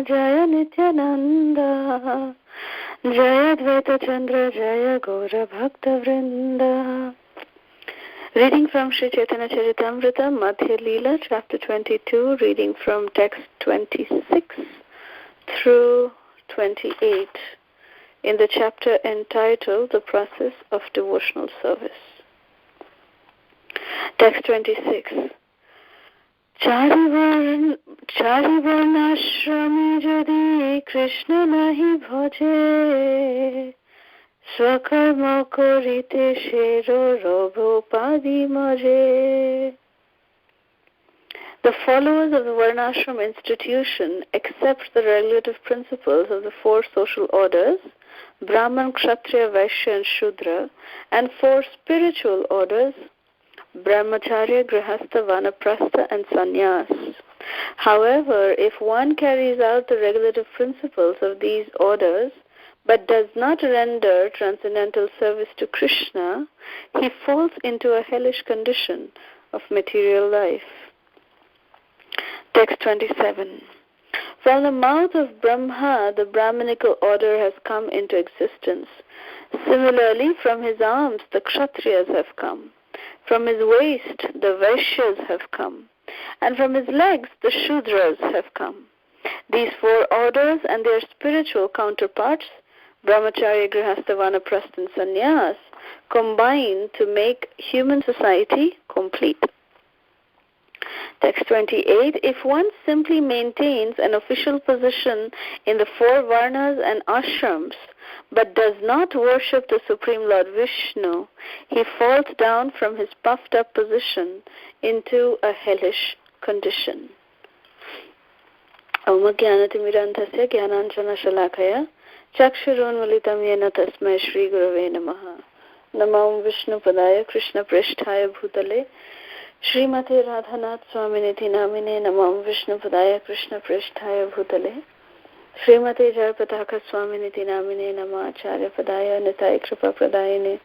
Jaya Nityananda, Jaya Advaita Chandra, Jaya Gaura Bhakta Vrinda. Reading from Sri Caitanaya Caritamrta Madhya Lila, chapter 22, reading from text 26 through 28, in the chapter entitled The Process of Devotional Service. Text 26. Chari varnashrami jadi Krishna nahi bhaje, swakarma korite shero robhopadi maje. The followers of the Varnashram institution accept the regulative principles of the four social orders, Brahman, Kshatriya, Vaishya and Shudra, and four spiritual orders, Brahmacharya, Grihastha, Vanaprastha and Sannyas. However, if one carries out the regulative principles of these orders but does not render transcendental service to Krishna, he falls into a hellish condition of material life. Text 27. From the mouth of Brahma, the Brahmanical order has come into existence. Similarly, from his arms, the Kshatriyas have come. From his waist, the Vaishyas have come. And from his legs, the Shudras have come. These four orders and their spiritual counterparts, Brahmacharya, Grihastha, Vanaprastha and Sannyas, combine to make human society complete. Text 28. If one simply maintains an official position in the four Varnas and ashrams, but does not worship the Supreme Lord Vishnu, he falls down from his puffed up position into a hellish condition. Om Jnanatimirandhasya Jnananjana Shalakaya Chakshurunmilitam Yena Tasmai Shri Gurave Namaha. Namam Vishnu Padaya Krishna Pristhaya Bhutale Srimati Radhanath Swaminiti Namine. Namam Vishnu Padaya Krishna Pristhaya Bhutale Srimati Jayapataka Swaminiti Namine. Nama Acharya Padaya Nitai Kripa Pradayine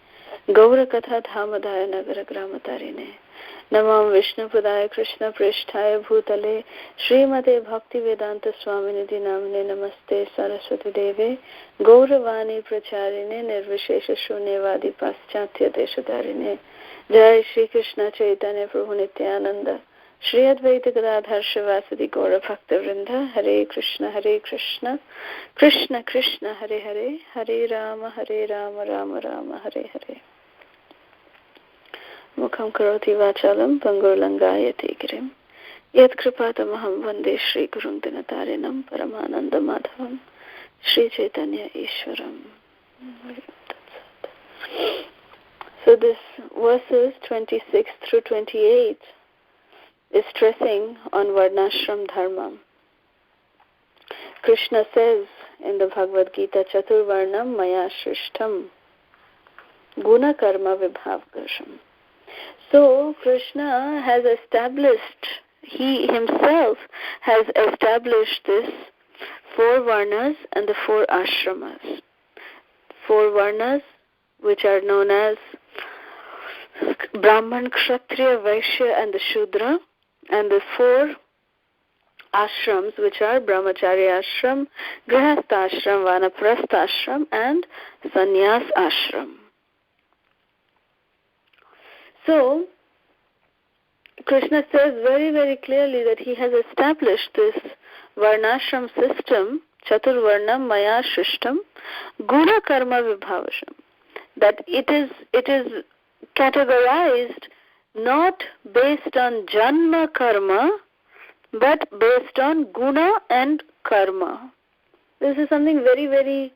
Gaura Katha Dhamadaya Nagara Gramatarine. Namam Vishnu Padaya Krishna Pristhaya Bhutale Srimate Bhakti Vedanta Swaminiti Namine. Namaste Saraswati Deve Gauravani Pracharine Nirvishesha Shunyavadi Paschatya Deshadarine. Jai Shri Krishna Chaitanya Prabhu Nityananda Shri Advaita Gadadhar Shivasadi Gaura Bhakta Vrinda. Hare Krishna Krishna Krishna Hare Hare, Hare Rama Rama Rama Hare Hare. Mukham karoti vachalam pangurlangayate girim yat kripatamaham vande Shri Gurun Dinatarinam Paramananda Madhavam Shri Chaitanya Ishwaram. So this verses 26 through 28 is stressing on Varnashram Dharma. Krishna says in the Bhagavad Gita, Chaturvarnam Maya Shrishtam Guna Karma Vibhavgasham. So Krishna has established, he himself has established this four Varnas and the four Ashramas. Four Varnas which are known as Brahman, Kshatriya, Vaishya and the Shudra, and the four ashrams which are Brahmacharya Ashram, Grihastha Ashram, Vanaprastha Ashram and Sannyas Ashram. So, Krishna says very, very clearly that he has established this Varnashram system, Chaturvarnam Maya Shrishtam, Guna Karma Vibhavasham, that it is categorized not based on Janma Karma, but based on Guna and Karma. This is something very, very,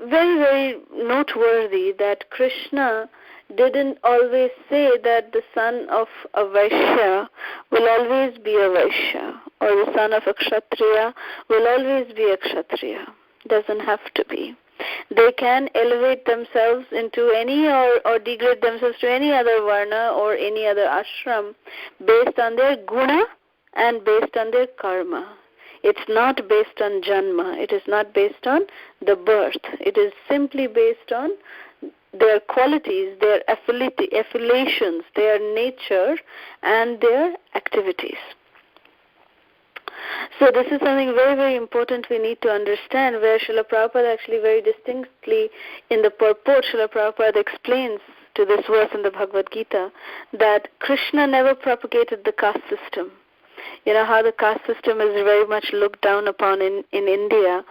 very, very noteworthy, that Krishna didn't always say that the son of a Vaishya will always be a Vaishya, or the son of a Kshatriya will always be a Kshatriya. Doesn't have to be. They can elevate themselves into any or degrade themselves to any other Varna or any other ashram based on their Guna and based on their Karma. It's not based on Janma. It is not based on the birth. It is simply based on their qualities, their affiliations, their nature and their activities. So this is something very, very important we need to understand, where Srila Prabhupada actually very distinctly in the purport, Srila Prabhupada explains to this verse in the Bhagavad Gita that Krishna never propagated the caste system. You know how the caste system is very much looked down upon in India.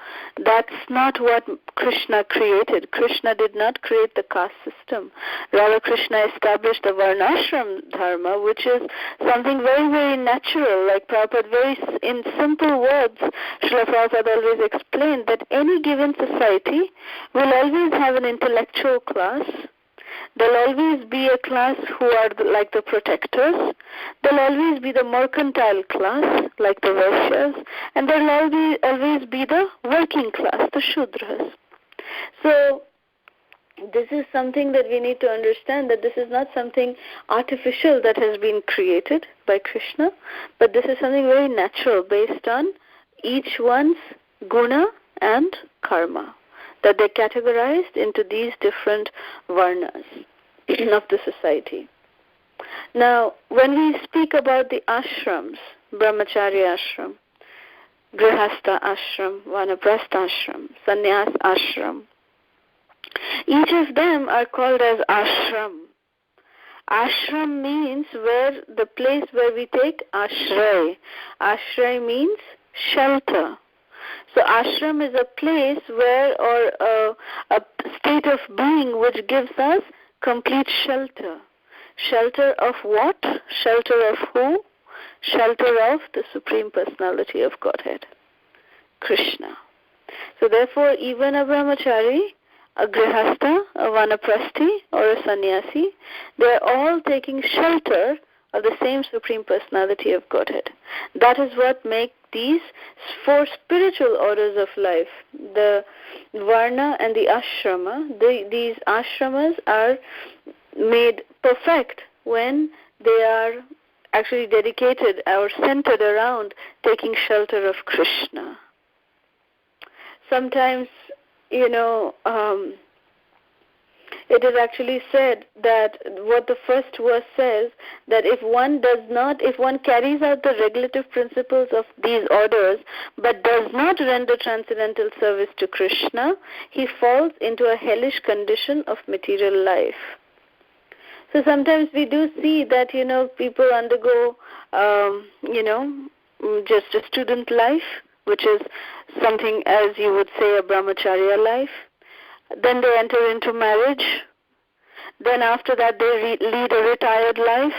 That's not what Krishna created. Krishna did not create the caste system. Rather, Krishna established the Varnashram Dharma, which is something very, very natural. Like Prabhupada, very in simple words, Srila Prabhupada always explained that any given society will always have an intellectual class. There'll always be a class who are like the protectors. There'll always be the mercantile class, like the Vaishyas. And there'll always be the working class, the Shudras. So this is something that we need to understand, that this is not something artificial that has been created by Krishna, but this is something very natural based on each one's guna and karma, that they categorized into these different varnas of the society. Now, when we speak about the ashrams, brahmacharya ashram, grihastha ashram, vanaprastha ashram, sannyas ashram, each of them are called as ashram. Ashram means where the place where we take ashray. Ashray means shelter. So ashram is a place where, or a state of being which gives us complete shelter. Shelter of what? Shelter of who? Shelter of the Supreme Personality of Godhead, Krishna. So therefore, even a brahmachari, a grihastha, a vanaprasthi, or a sannyasi, they are all taking shelter of the same Supreme Personality of Godhead. That is what makes these four spiritual orders of life, the varna and the ashrama, these ashramas are made perfect when they are actually dedicated or centered around taking shelter of Krishna. Sometimes, it is actually said that what the first verse says, that if one carries out the regulative principles of these orders but does not render transcendental service to Krishna, he falls into a hellish condition of material life. So sometimes we do see that, people undergo, just a student life, which is something as you would say a brahmacharya life. Then they enter into marriage. Then after that they lead a retired life.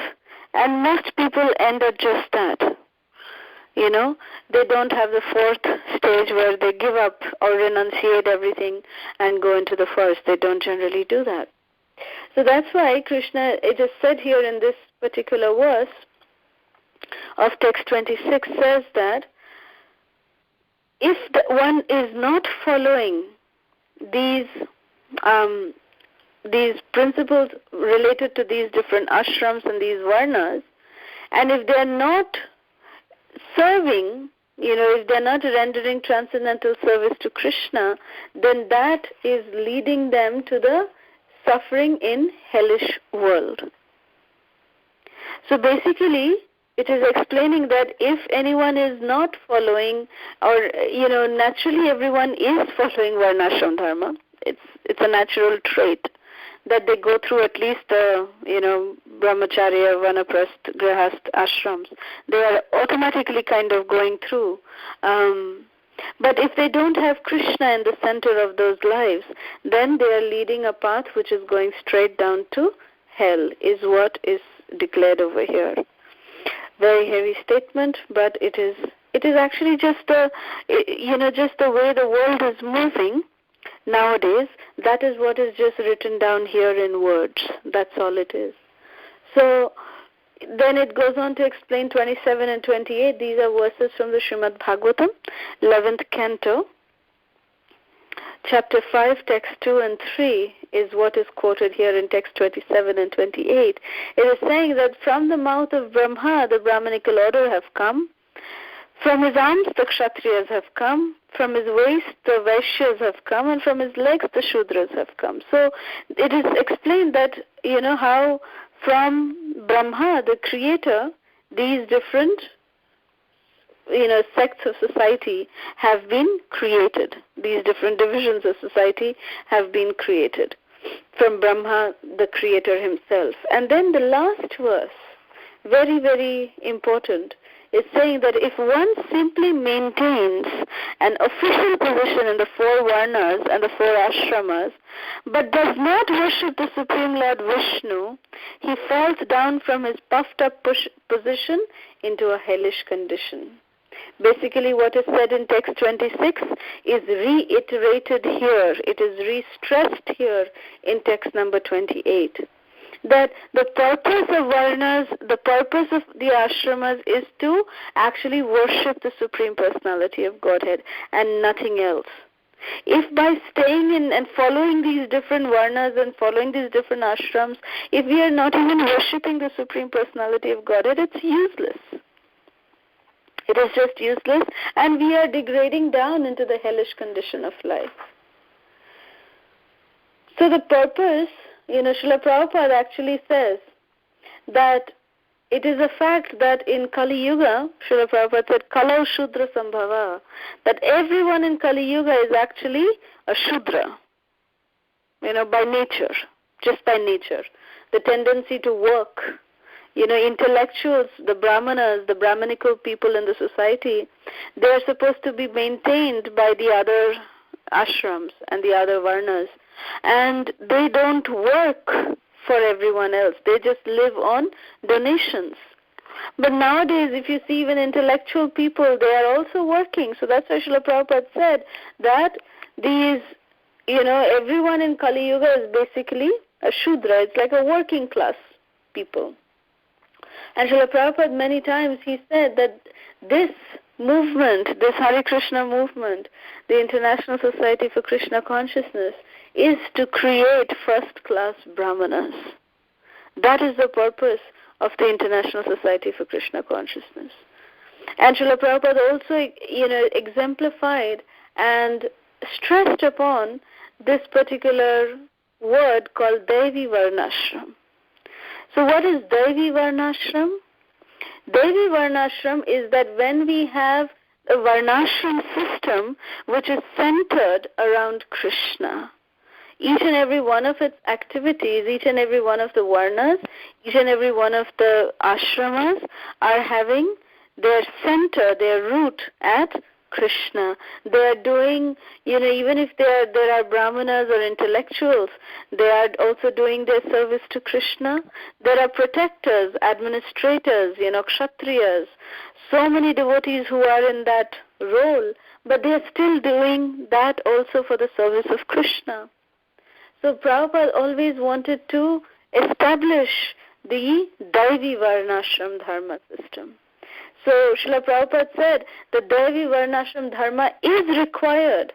And most people end at just that. They don't have the fourth stage where they give up or renunciate everything and go into the first. They don't generally do that. So that's why Krishna, it is said here in this particular verse of text 26 says that if one is not following these principles related to these different ashrams and these varnas, and if they are not serving, if they are not rendering transcendental service to Krishna, then that is leading them to the suffering in hellish world. So basically, it is explaining that if anyone is not following, or naturally everyone is following varnashram dharma. It's a natural trait that they go through at least the brahmacharya, vanaprastha, grihastha ashrams. They are automatically kind of going through. But if they don't have Krishna in the center of those lives, then they are leading a path which is going straight down to hell, is what is declared over here. Very heavy statement, but it is actually just the way the world is moving nowadays. That is what is just written down here in words. That's all it is. So then it goes on to explain 27 and 28. These are verses from the Srimad Bhagavatam, 11th canto. Chapter 5, text 2 and 3 is what is quoted here in text 27 and 28. It is saying that from the mouth of Brahma, the Brahmanical order have come. From his arms, the Kshatriyas have come. From his waist, the Vaishyas have come. And from his legs, the Shudras have come. So it is explained that, how from Brahma, the creator, these different sects of society have been created. These different divisions of society have been created from Brahma, the creator himself. And then the last verse, very, very important, is saying that if one simply maintains an official position in the 4 varnas and the 4 ashramas, but does not worship the Supreme Lord Vishnu, he falls down from his puffed up position into a hellish condition. Basically, what is said in text 26 is reiterated here. It is re-stressed here in text number 28. That the purpose of varnas, the purpose of the ashramas is to actually worship the Supreme Personality of Godhead and nothing else. If by staying in and following these different varnas and following these different ashrams, if we are not even worshipping the Supreme Personality of Godhead, it's useless. It is just useless, and we are degrading down into the hellish condition of life. So the purpose, Srila Prabhupada actually says that it is a fact that in Kali Yuga, Srila Prabhupada said, Kalau Shudra Sambhava, that everyone in Kali Yuga is actually a Shudra, by nature, just by nature. The tendency to work, intellectuals, the Brahmanas, the Brahmanical people in the society, they are supposed to be maintained by the other ashrams and the other varnas. And they don't work for everyone else. They just live on donations. But nowadays, if you see even intellectual people, they are also working. So that's why Srila Prabhupada said that these, everyone in Kali Yuga is basically a Shudra. It's like a working class people. And Srila Prabhupada many times he said that this movement, this Hare Krishna movement, the International Society for Krishna Consciousness, is to create first-class Brahmanas. That is the purpose of the International Society for Krishna Consciousness. And Srila Prabhupada also, exemplified and stressed upon this particular word called Devi Varnashram. So what is Devi Varnashram? Devi Varnashram is that when we have a Varnashram system which is centered around Krishna, each and every one of its activities, each and every one of the varnas, each and every one of the ashramas are having their center, their root at Krishna. They are doing, even if there are brahmanas or intellectuals, they are also doing their service to Krishna. There are protectors, administrators, kshatriyas, so many devotees who are in that role, but they are still doing that also for the service of Krishna. So Prabhupada always wanted to establish the Devi Varnashram Dharma system. So Srila Prabhupada said the Devi Varnashram Dharma is required.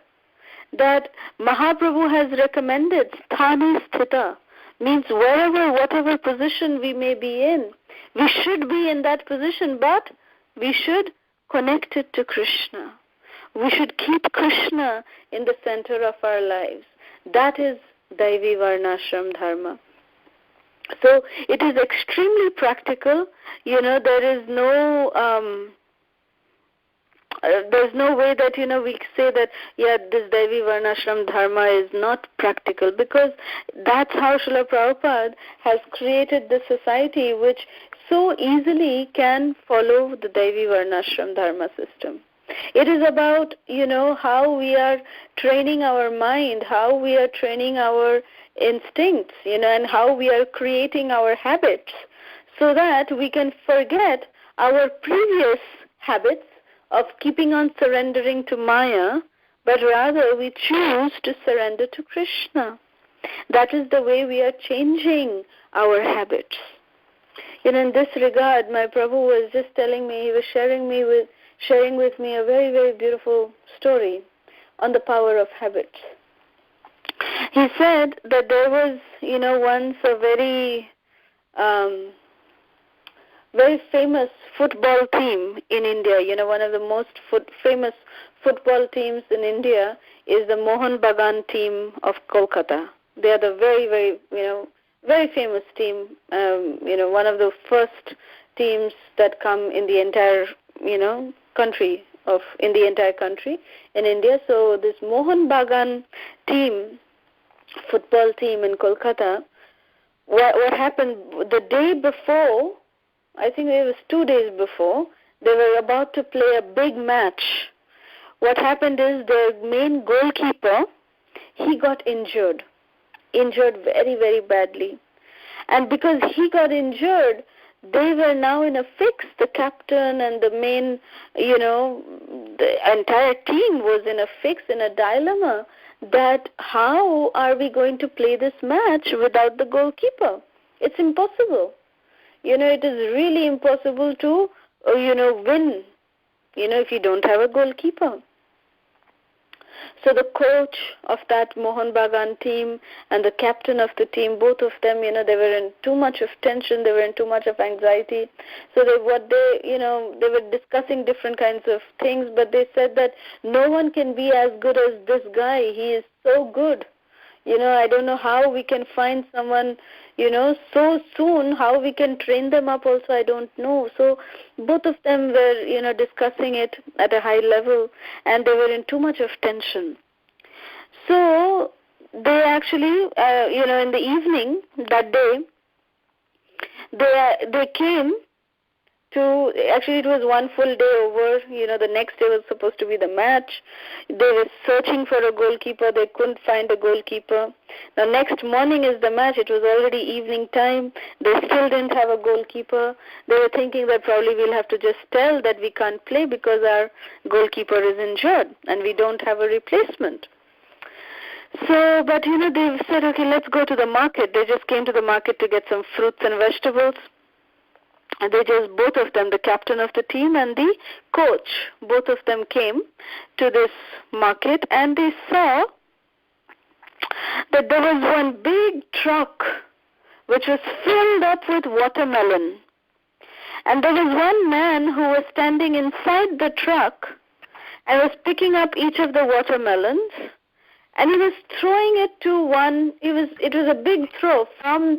That Mahaprabhu has recommended sthani sthita, means wherever, whatever position we may be in, we should be in that position, but we should connect it to Krishna. We should keep Krishna in the center of our lives. That is Devi Varnashram Dharma. So it is extremely practical. There is no there's no way that we say that this Devi Varnashram Dharma is not practical, because that's how Srila Prabhupada has created the society which so easily can follow the Devi Varnashram Dharma system. It is about, how we are training our mind, how we are training our instincts, and how we are creating our habits so that we can forget our previous habits of keeping on surrendering to Maya, but rather we choose to surrender to Krishna. That is the way we are changing our habits. In this regard, my Prabhu was just telling me, he was sharing with me a very, very beautiful story on the power of habits. He said that there was, once a very, very famous football team in India. One of the most famous football teams in India is the Mohan Bagan team of Kolkata. They are the very, very, very famous team. One of the first teams that come in the entire, country in the entire country in India. So this Mohun Bagan team, football team in Kolkata, what happened the day before, I think it was 2 days before, they were about to play a big match. What happened is their main goalkeeper, he got injured very, very badly. And because he got injured, they were now in a fix. The captain and the main, the entire team was in a fix, in a dilemma, that how are we going to play this match without the goalkeeper? It's impossible. It is really impossible to, win, if you don't have a goalkeeper. So the coach of that Mohun Bagan team and the captain of the team, both of them, they were in too much of tension, they were in too much of anxiety. So they were discussing different kinds of things, but they said that no one can be as good as this guy. He is so good. I don't know how we can find someone, so soon, how we can train them up also, I don't know. So both of them were, discussing it at a high level, and they were in too much of tension. So they actually, in the evening that day, they came to, actually it was one full day over, the next day was supposed to be the match. They were searching for a goalkeeper, they couldn't find a goalkeeper. Now next morning is the match, it was already evening time, they still didn't have a goalkeeper. They were thinking that probably we'll have to just tell that we can't play because our goalkeeper is injured and we don't have a replacement. So, but they said, okay, let's go to the market. They just came to the market to get some fruits and vegetables. And both of them, the captain of the team and the coach, both of them came to this market, and they saw that there was one big truck which was filled up with watermelon. And there was one man who was standing inside the truck and was picking up each of the watermelons, and he was throwing it to one. It was a big throw from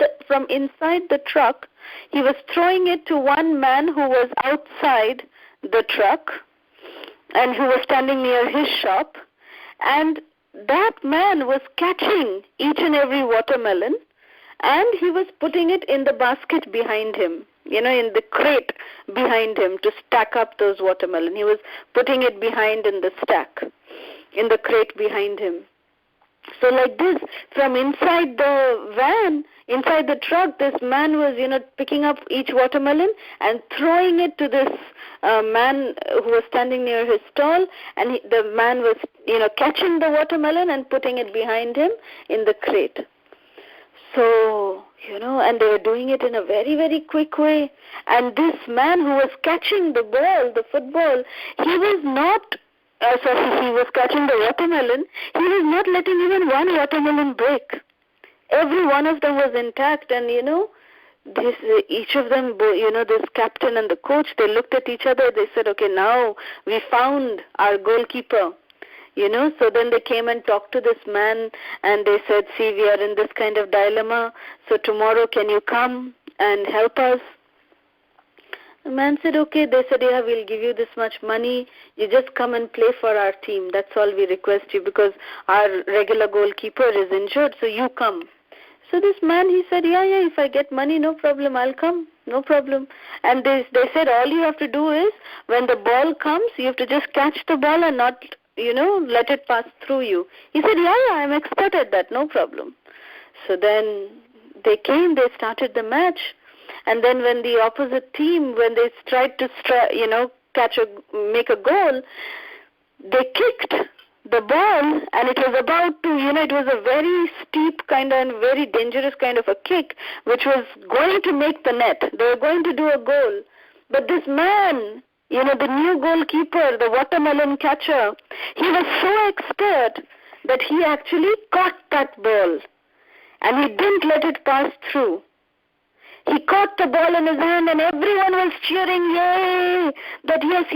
inside the truck. He was throwing it to one man who was outside the truck and who was standing near his shop. And that man was catching each and every watermelon, and he was putting it in the basket behind him, in the crate behind him to stack up those watermelon. He was putting it behind in the stack, in the crate behind him. So like this, from inside the van, inside the truck, this man was, picking up each watermelon and throwing it to this man who was standing near his stall, and the man was, catching the watermelon and putting it behind him in the crate. So, and they were doing it in a very, very quick way. And this man who was catching the ball, the football, he was not... he was catching the watermelon. He was not letting even one watermelon break. Every one of them was intact, and each of them, this captain and the coach, they looked at each other. They said, okay, now we found our goalkeeper. So then they came and talked to this man, and they said, see, we are in this kind of dilemma, so tomorrow can you come and help us? The man said, okay. They said, yeah, we'll give you this much money. You just come and play for our team. That's all we request you, because our regular goalkeeper is injured, so you come. So this man, he said, yeah, if I get money, no problem, I'll come, no problem. And they said, all you have to do is, when the ball comes, you have to just catch the ball and not, let it pass through you. He said, yeah, I'm expert at that, no problem. So then they came, they started the match. And then when the opposite team, when they tried to, make a goal, they kicked the ball, and it was about to, it was a very steep kind of and very dangerous kind of a kick, which was going to make the net. They were going to do a goal. But this man, the new goalkeeper, the watermelon catcher, he was so expert that he actually caught that ball, and he didn't let it pass through. He caught the ball in his hand, and everyone was cheering, yay, that yes,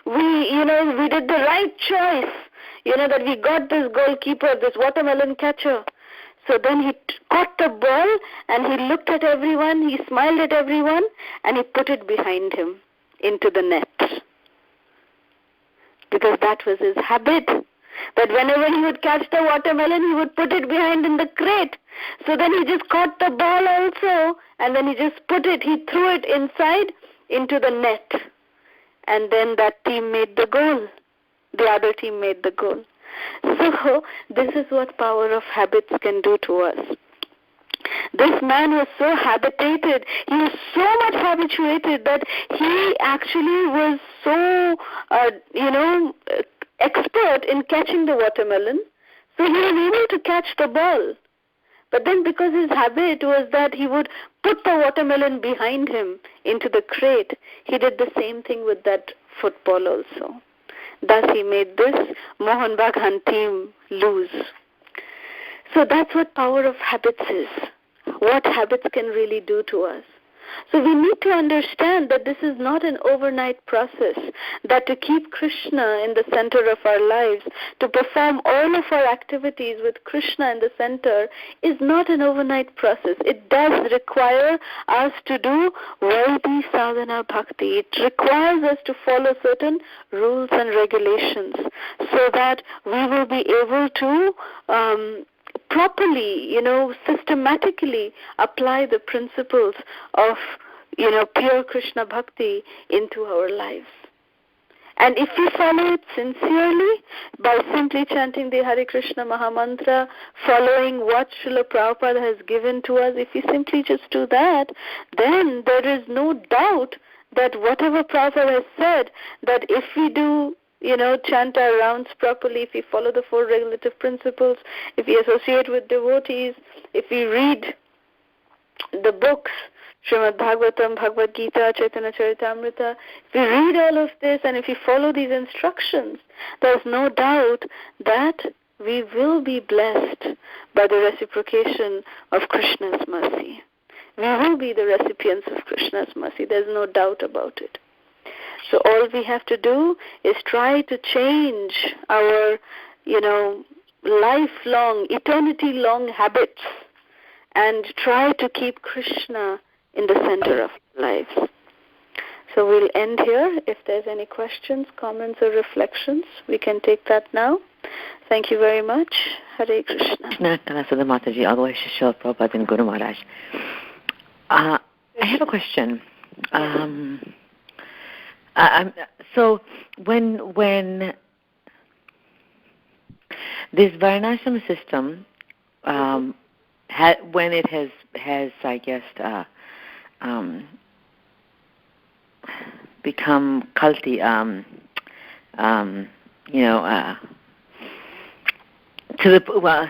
we did the right choice, that we got this goalkeeper, this watermelon catcher. So then he caught the ball, and he looked at everyone, he smiled at everyone, and he put it behind him into the net. because that was his habit. That whenever he would catch the watermelon, he would put it behind in the crate. So then he just caught the ball also, and then he threw it inside into the net. And then that team made the goal. The other team made the goal. So this is what power of habits can do to us. This man was so habituated, he was so much habituated that he actually was so, expert in catching the watermelon. So he was able to catch the ball. But then because his habit was that he would put the watermelon behind him into the crate, he did the same thing with that football also. Thus he made this Mohan Bagan team lose. So that's what power of habits is. What habits can really do to us. So we need to understand that this is not an overnight process, that to keep Krishna in the center of our lives, to perform all of our activities with Krishna in the center is not an overnight process. It does require us to do Vaidhi sadhana bhakti. It requires us to follow certain rules and regulations so that we will be able to properly, systematically apply the principles of, pure Krishna bhakti into our lives. And if we follow it sincerely, by simply chanting the Hare Krishna Mahamantra, following what Srila Prabhupada has given to us, if we simply just do that, then there is no doubt that whatever Prabhupada has said, that if we do chant our rounds properly, if we follow the 4 regulative principles, if we associate with devotees, if we read the books, Srimad Bhagavatam, Bhagavad Gita, Caitanaya Caritamrta, if we read all of this and if we follow these instructions, there's no doubt that we will be blessed by the reciprocation of Krishna's mercy. We will be the recipients of Krishna's mercy. There's no doubt about it. So all we have to do is try to change our, lifelong, eternity-long habits and try to keep Krishna in the center of our lives. So we'll end here. If there's any questions, comments, or reflections, we can take that now. Thank you very much. Hare Krishna. Kalasudha Mataji, all the way to Srila Prabhupada and Guru Maharaj. I have a question. So when this Varnashram system, when it has I guess become culty,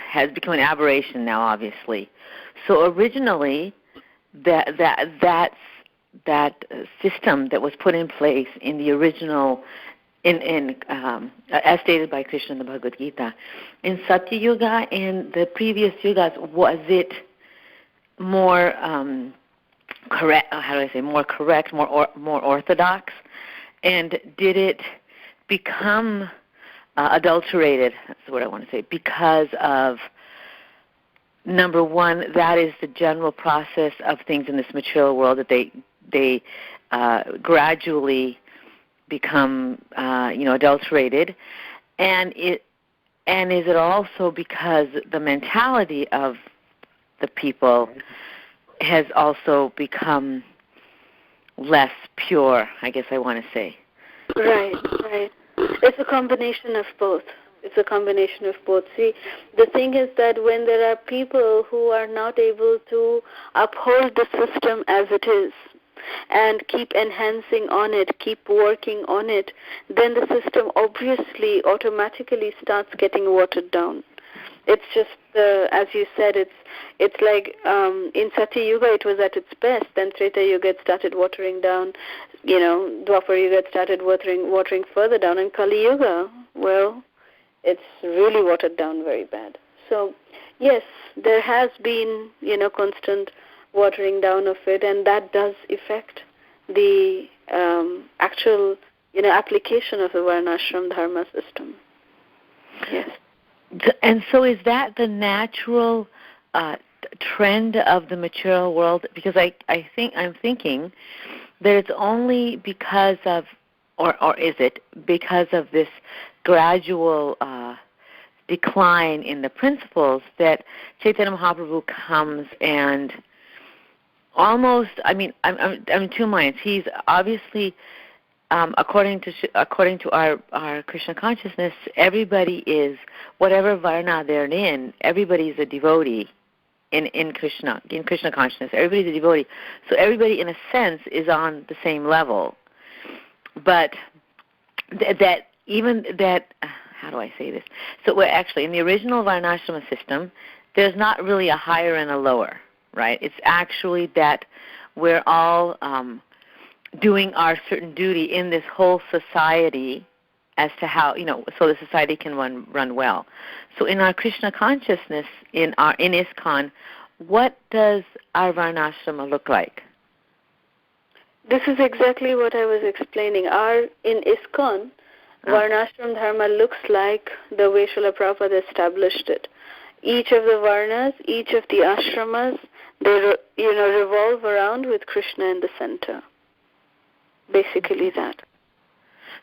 has become an aberration now, obviously. So originally, that system that was put in place in the original, as stated by Krishna in the Bhagavad Gita, in Satya Yuga and the previous yugas, was it more correct? How do I say more correct, more orthodox? And did it become adulterated? That's what I want to say, because of, number one, that is the general process of things in this material world, that they gradually become adulterated, and is it also because the mentality of the people has also become less pure, I guess I want to say. Right. It's a combination of both. See, the thing is that when there are people who are not able to uphold the system as it is and keep enhancing on it, keep working on it, then the system obviously automatically starts getting watered down. It's just, as you said, it's like in Satya Yuga it was at its best, then Treta Yuga it started watering down, Dwapara Yuga it started watering further down, and Kali Yuga, well, it's really watered down very bad. So, yes, there has been, constant watering down of it, and that does affect the actual, application of the Varnashram Dharma system. Yes. And so is that the natural trend of the material world? Because I'm thinking that it's only because of or is it because of this gradual decline in the principles that Chaitanya Mahaprabhu comes and almost, I'm in two minds. He's obviously, according to our Krishna consciousness, everybody is, whatever varna they're in, everybody's a devotee in Krishna consciousness. Everybody's a devotee. So everybody, in a sense, is on the same level. But how do I say this? So we're actually, in the original Varnashrama system, there's not really a higher and a lower, right? It's actually that we're all doing our certain duty in this whole society as to how, so the society can run well. So in our Krishna consciousness, in ISKCON, what does our Varnashrama look like? This is exactly what I was explaining. In ISKCON, Varnashram Dharma looks like the way Srila Prabhupada established it. Each of the Varnas, each of the ashramas, they revolve around with Krishna in the center. Basically that.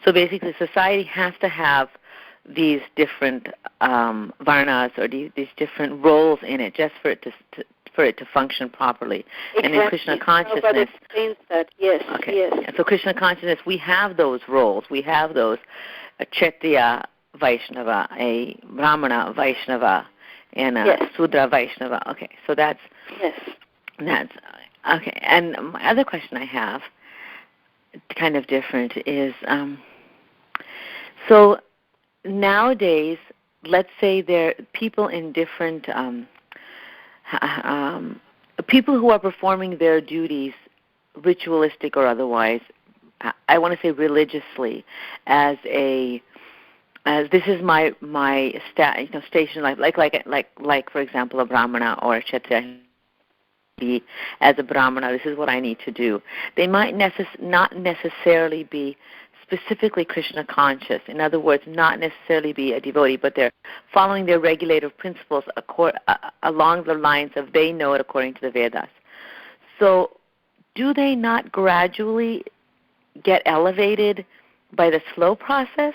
So basically society has to have these different varnas or these different roles in it just for it to function properly. Exactly. And in Krishna consciousness, Prabhupada explains that. Yes. Okay. Yes. Yeah. So Krishna consciousness, we have those roles. We have those a Kshatriya Vaishnava, a Brahmana Vaishnava, and a Sudra Vaishnava. Okay. So that's okay. And my other question I have, kind of different, is so nowadays, let's say there are people in different people who are performing their duties, ritualistic or otherwise, I want to say religiously, as this is my station life, like for example a Brahmana or a Kshatriya. As a Brahmana, this is what I need to do. They might not necessarily be specifically Krishna conscious. In other words, not necessarily be a devotee, but they're following their regulative principles along the lines of they know it according to the Vedas. So do they not gradually get elevated by the slow process?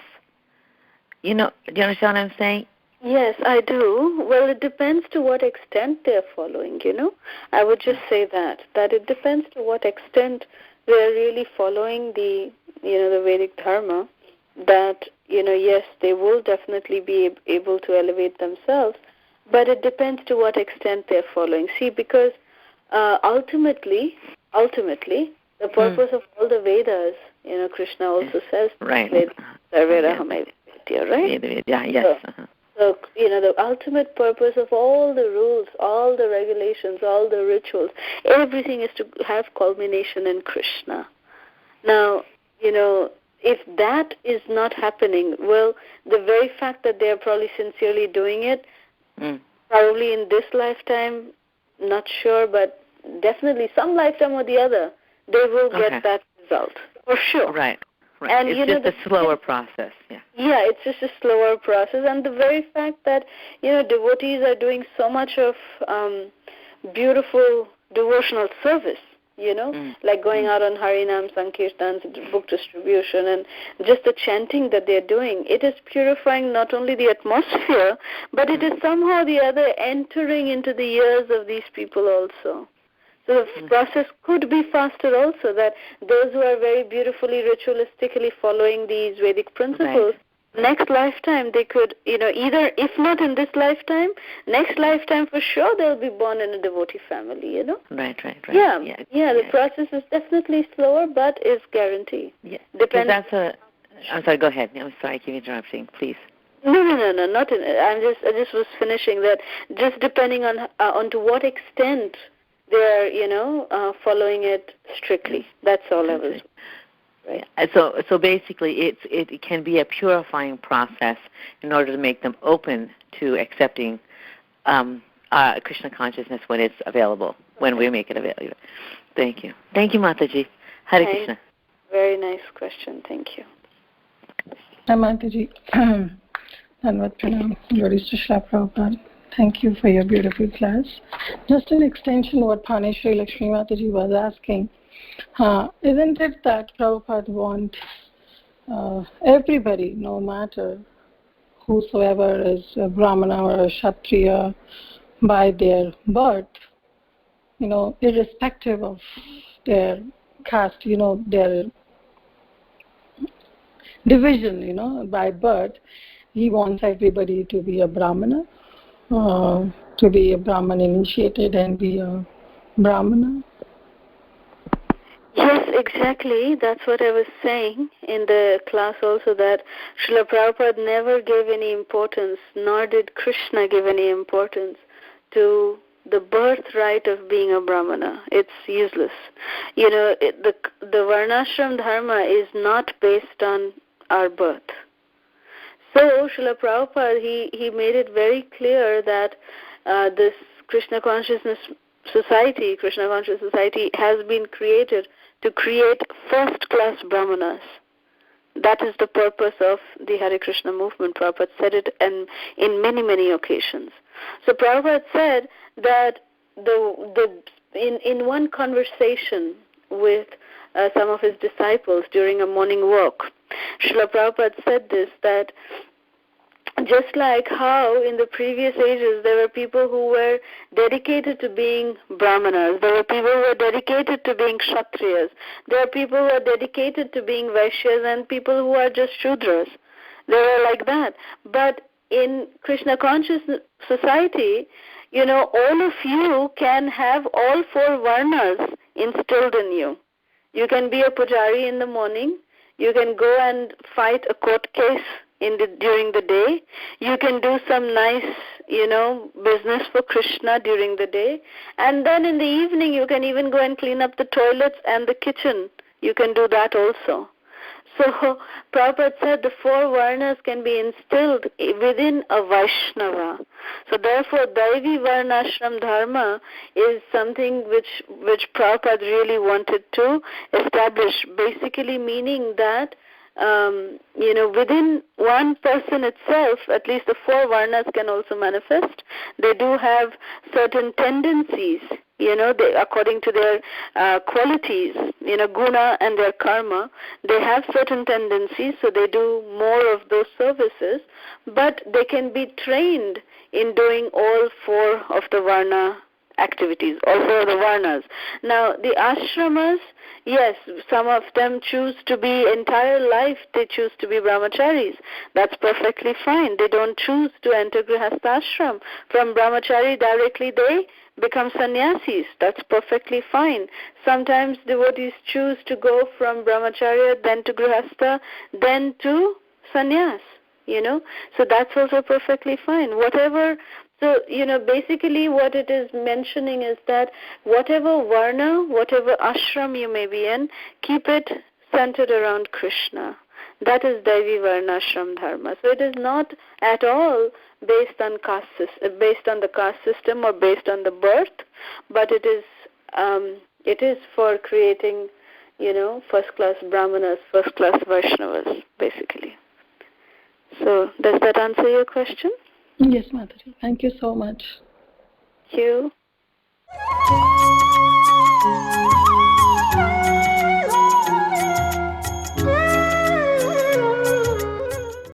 Do you understand what I'm saying? Yes, I do. Well, it depends to what extent they're following, I would just say that it depends to what extent they're really following the Vedic Dharma, that, yes, they will definitely be able to elevate themselves, but it depends to what extent they're following. See, because ultimately, the purpose of all the Vedas, Krishna also says, right? Right? Yes. So, the ultimate purpose of all the rules, all the regulations, all the rituals, everything is to have culmination in Krishna. Now, if that is not happening, well, the very fact that they are probably sincerely doing it, probably in this lifetime, not sure, but definitely some lifetime or the other, they will get that result, for sure. Right. And, it's just a slower process. Yeah, it's just a slower process. And the very fact that, devotees are doing so much of beautiful devotional service, like going out on Harinam, Sankirtans, book distribution, and just the chanting that they're doing, it is purifying not only the atmosphere, but it is somehow the other entering into the ears of these people also. So the process could be faster also, that those who are very beautifully, ritualistically following these Vedic principles, next lifetime they could, either, if not in this lifetime, next lifetime for sure they'll be born in a devotee family, Right. Yeah, the process is definitely slower, but is guaranteed. Yeah, because I'm sorry, go ahead. I'm sorry, I keep interrupting, please. No, not in, I just was finishing that, just depending on to what extent they're, following it strictly. That's all I was. Right. So basically, it can be a purifying process in order to make them open to accepting Krishna consciousness when it's available, when we make it available. Thank you, Mataji. Hare Krishna. Very nice question. Thank you. Hi, Mataji. Dhanavad Pranam. Glories to Srila Prabhupada. Thank you for your beautiful class. Just an extension of what Praneshwari Lakshmi Mataji was asking. Isn't it that Prabhupada wants everybody, no matter whosoever is a Brahmana or a Kshatriya by their birth, irrespective of their caste, their division, by birth, he wants everybody to be a Brahmana, to be a Brahman initiated and be a Brahmana. Yes, exactly. That's what I was saying in the class also, that Srila Prabhupada never gave any importance, nor did Krishna give any importance to the birthright of being a Brahmana. It's useless. The Varnashram Dharma is not based on our birth. So Srila Prabhupada, he made it very clear that this Krishna Consciousness Society has been created to create first-class Brahmanas. That is the purpose of the Hare Krishna movement. Prabhupada said it in many, many occasions. So Prabhupada said that in one conversation with some of his disciples during a morning walk, Srila Prabhupada said this, that just like how in the previous ages there were people who were dedicated to being Brahmanas, there were people who were dedicated to being Kshatriyas, there are people who are dedicated to being Vaishyas, and people who are just Shudras. They were like that. But in Krishna Conscious Society, all of you can have all four Varnas instilled in you. You can be a pujari in the morning, you can go and fight a court case during the day. You can do some nice, business for Krishna during the day. And then in the evening, you can even go and clean up the toilets and the kitchen. You can do that also. So Prabhupada said the four Varnas can be instilled within a Vaishnava. So therefore, Daivi Varnashram Dharma is something which Prabhupada really wanted to establish, basically meaning that within one person itself, at least the four Varnas can also manifest. They do have certain tendencies, according to their qualities, guna and their karma. They have certain tendencies, so they do more of those services, but they can be trained in doing all four of the Varna activities, also the Varnas. Now, the ashramas, yes, some of them choose to be, entire life they choose to be brahmacharis. That's perfectly fine. They don't choose to enter grihastha ashram. From brahmachari directly they become sannyasis. That's perfectly fine. Sometimes devotees choose to go from brahmacharya, then to grihastha, then to sannyas, So that's also perfectly fine. So, basically what it is mentioning is that whatever varna, whatever ashram you may be in, keep it centered around Krishna. That is Daivi Varnashram Dharma. So it is not at all based on the caste system or based on the birth, but it is for creating, first-class Brahmanas, first-class Vaishnavas, basically. So does that answer your question? Yes, Mataji. Thank you so much. Thank you.